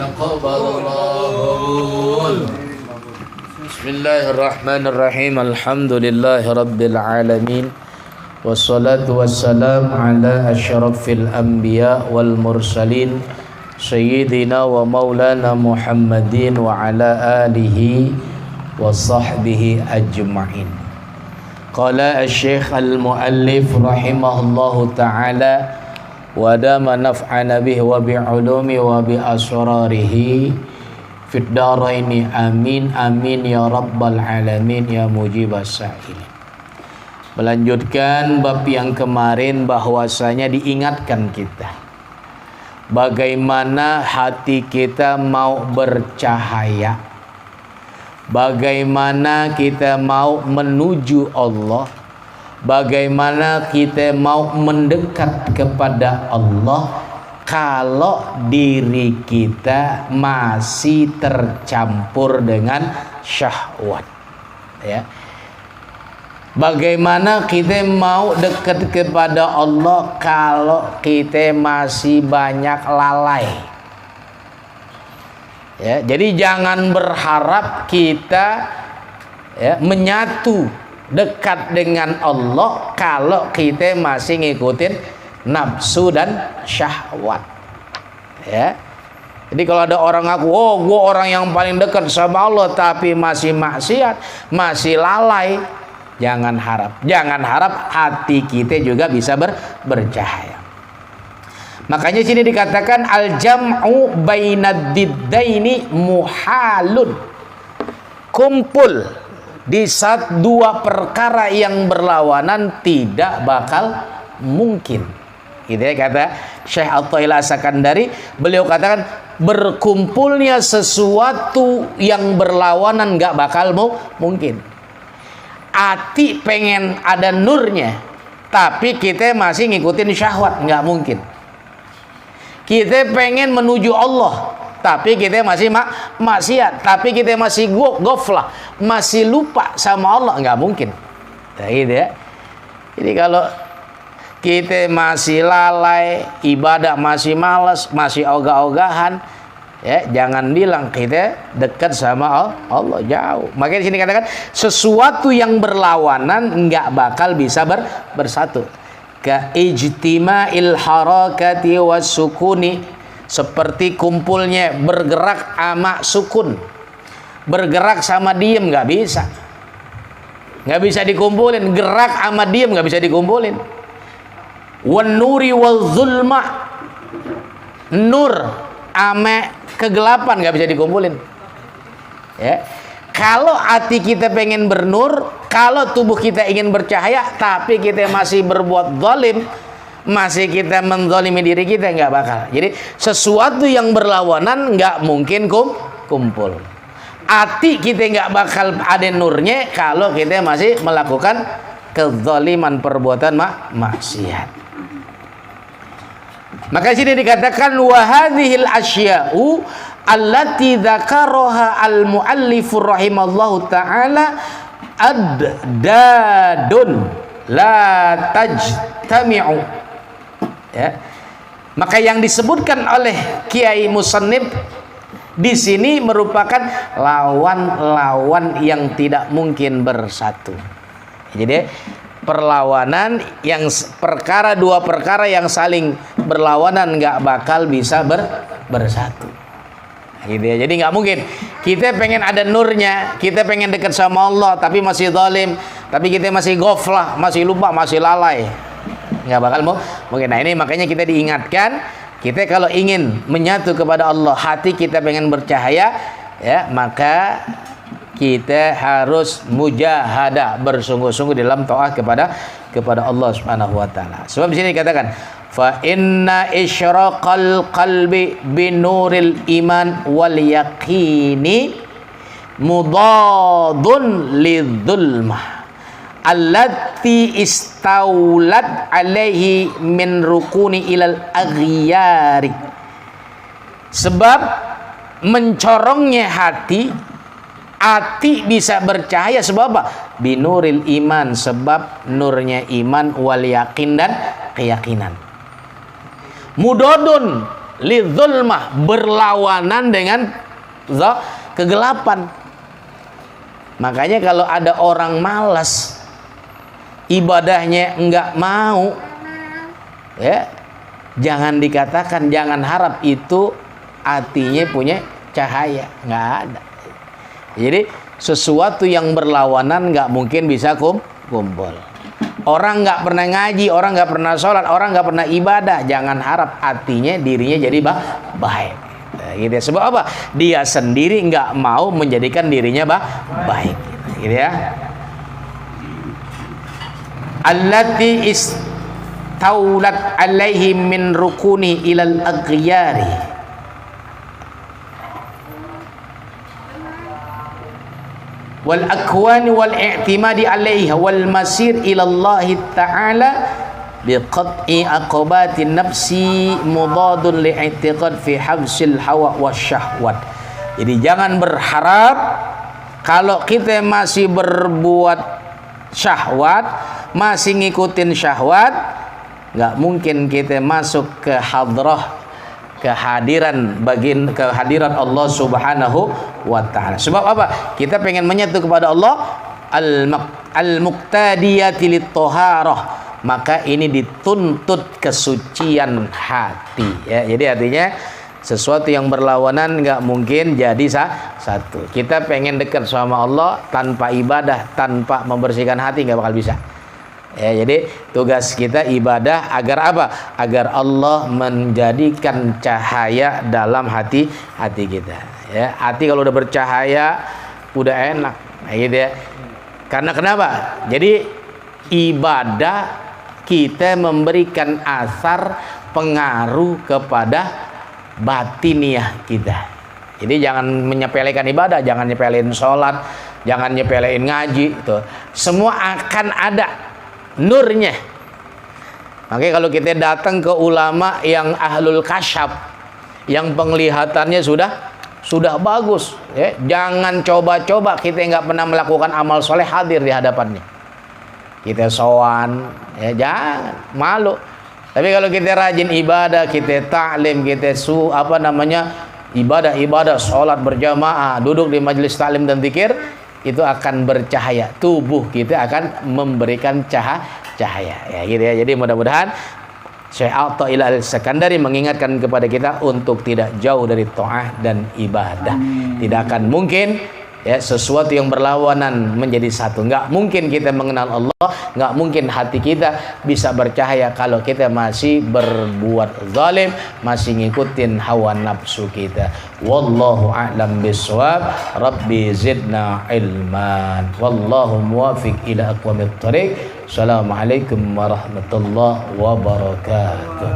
taqabbalallahu. Bismillahirrahmanirrahim. Alhamdulillahirabbil alamin. Wassalatu wassalam ala asyrafil anbiya wal mursalin sayyidina wa maulana Muhammadin wa ala alihi wa sahbihi ajma'in. Qala asy-syekh al-muallif rahimahullahu ta'ala wa dama naf'ana bihi wa bi'ulumi wa bi asrarihi fid dharaini amin amin ya rabbal alamin ya mujibas sa'ilin. Melanjutkan bab yang kemarin, bahwasanya diingatkan kita bagaimana hati kita mau bercahaya, bagaimana kita mau menuju Allah, bagaimana kita mau mendekat kepada Allah kalau diri kita masih tercampur dengan syahwat, ya. Bagaimana kita mau dekat kepada Allah kalau kita masih banyak lalai, ya. Jadi jangan berharap kita, ya, menyatu dekat dengan Allah kalau kita masih ngikutin nafsu dan syahwat, ya. Jadi kalau ada orang ngaku, oh gue orang yang paling dekat sama Allah, tapi masih maksiat, masih lalai, jangan harap hati kita juga bisa bercahaya. Makanya sini dikatakan al-jam'u bainad diddaini muhalun. Kumpul di dua perkara yang berlawanan tidak bakal mungkin. Gitu ya kata Syekh At-Thaillah As-Sakandari. Beliau katakan berkumpulnya sesuatu yang berlawanan nggak bakal mungkin. Hati pengen ada nurnya, tapi kita masih ngikutin syahwat, nggak mungkin. Kita pengen menuju Allah, tapi kita masih maksiat, tapi kita masih goflah, masih lupa sama Allah, nggak mungkin. Nah, gitu ya. Jadi kalau kita masih lalai, ibadah masih malas, masih ogah-ogahan, ya, jangan bilang kita dekat sama Allah, jauh. Makanya di sini katakan sesuatu yang berlawanan nggak bakal bisa bersatu. Ka ijtima'il harakati was sukuni, seperti kumpulnya bergerak sama sukun. Bergerak sama diem nggak bisa dikumpulin. Gerak sama diem nggak bisa dikumpulin. Wan nuri wal zulma, nur ame kegelapan nggak bisa dikumpulin, ya. Kalau hati kita pengen bernur, kalau tubuh kita ingin bercahaya, tapi kita masih berbuat zalim, masih kita menzalimi diri kita, nggak bakal. Jadi sesuatu yang berlawanan nggak mungkin kumpul. Hati kita nggak bakal ada nurnya kalau kita masih melakukan kezaliman, perbuatan maksiat. Maka sini dikatakan wa hadhil asya'u allati dzakaraha al-muallifur rahimallahu taala addadun la tajtami'u, ya. Maka yang disebutkan oleh Kiai Musannif di sini merupakan lawan-lawan yang tidak mungkin bersatu. Jadi perlawanan yang dua perkara yang saling berlawanan nggak bakal bisa bersatu, gitu ya. Jadi nggak mungkin kita pengen ada nurnya, kita pengen dekat sama Allah, tapi masih zalim, tapi kita masih ghaflah, masih lupa, masih lalai, nggak bakal mungkin. Nah ini makanya kita diingatkan, kita kalau ingin menyatu kepada Allah, hati kita pengen bercahaya, ya, maka kita harus mujahadah, bersungguh-sungguh dalam taat kepada Allah Subhanahu wa taala. Sebab di sini dikatakan fa inna isyraqal qalbi binuril iman wal yaqini mudadun lidzulmah allati istaulat alaihi min rukuni ilal aghyari. Sebab mencorongnya hati bisa bercahaya sebab apa? Binuril iman, sebab nurnya iman, wal yakin dan keyakinan. Mudodun, lidzulmah, berlawanan dengan kegelapan. Makanya kalau ada orang malas, ibadahnya enggak mau, ya, jangan dikatakan, jangan harap itu hatinya punya cahaya, enggak ada. Jadi sesuatu yang berlawanan enggak mungkin bisa kumpul. Orang nggak pernah ngaji, orang nggak pernah sholat, orang nggak pernah ibadah, jangan harap hatinya, dirinya jadi baik. Gitu ya. Sebab apa? Dia sendiri nggak mau menjadikan dirinya baik. Gitu ya. Allati istaulat alaihi min rukuni ilal aghyari. Wal akwani wal i'timadi alaiha wal masir ila Allah ta'ala biqat'i aqabatin nafsi mudadun li'i'tiqad fi habsil hawa wasyahwat. Jadi jangan berharap kalau kita masih berbuat syahwat, masih ngikutin syahwat, nggak mungkin kita masuk ke hadrah, kehadiran Allah Subhanahu wa ta'ala. Sebab apa? Kita pengen menyatu kepada Allah, al-muqtadiyati lit-thaharah, maka ini dituntut kesucian hati, ya. Jadi artinya sesuatu yang berlawanan nggak mungkin jadi satu. Kita pengen dekat sama Allah tanpa ibadah, tanpa membersihkan hati, nggak bakal bisa. Ya, jadi tugas kita ibadah agar apa? Agar Allah menjadikan cahaya dalam hati kita. Ya, hati kalau udah bercahaya udah enak, gitu ya. Karena kenapa? Jadi ibadah kita memberikan asar pengaruh kepada batiniah kita. Jadi jangan menyepelekan ibadah, jangan nyepelein sholat, jangan nyepelein ngaji, itu semua akan ada nurnya. Makanya kalau kita datang ke ulama yang ahlul kasyaf, yang penglihatannya sudah bagus, ya, jangan coba-coba kita nggak pernah melakukan amal soleh hadir di hadapannya. Kita sowan, ya jangan, malu. Tapi kalau kita rajin ibadah, kita ta'lim, kita ibadah, sholat berjamaah, duduk di majelis ta'lim dan zikir, itu akan bercahaya, tubuh kita akan memberikan cahaya, ya gitu ya. Jadi mudah-mudahan Syekh Athaillah Al-Sekandari mengingatkan kepada kita untuk tidak jauh dari ta'ah dan ibadah. Tidak akan mungkin, ya, sesuatu yang berlawanan menjadi satu. Nggak mungkin kita mengenal Allah, nggak mungkin hati kita bisa bercahaya kalau kita masih berbuat zalim, masih ngikutin hawa nafsu kita. Wallahu a'lam bishawab. Rabbi zidna ilman. Wallahu muwafiq ila aqwamit thariq. Assalamualaikum warahmatullahi wabarakatuh.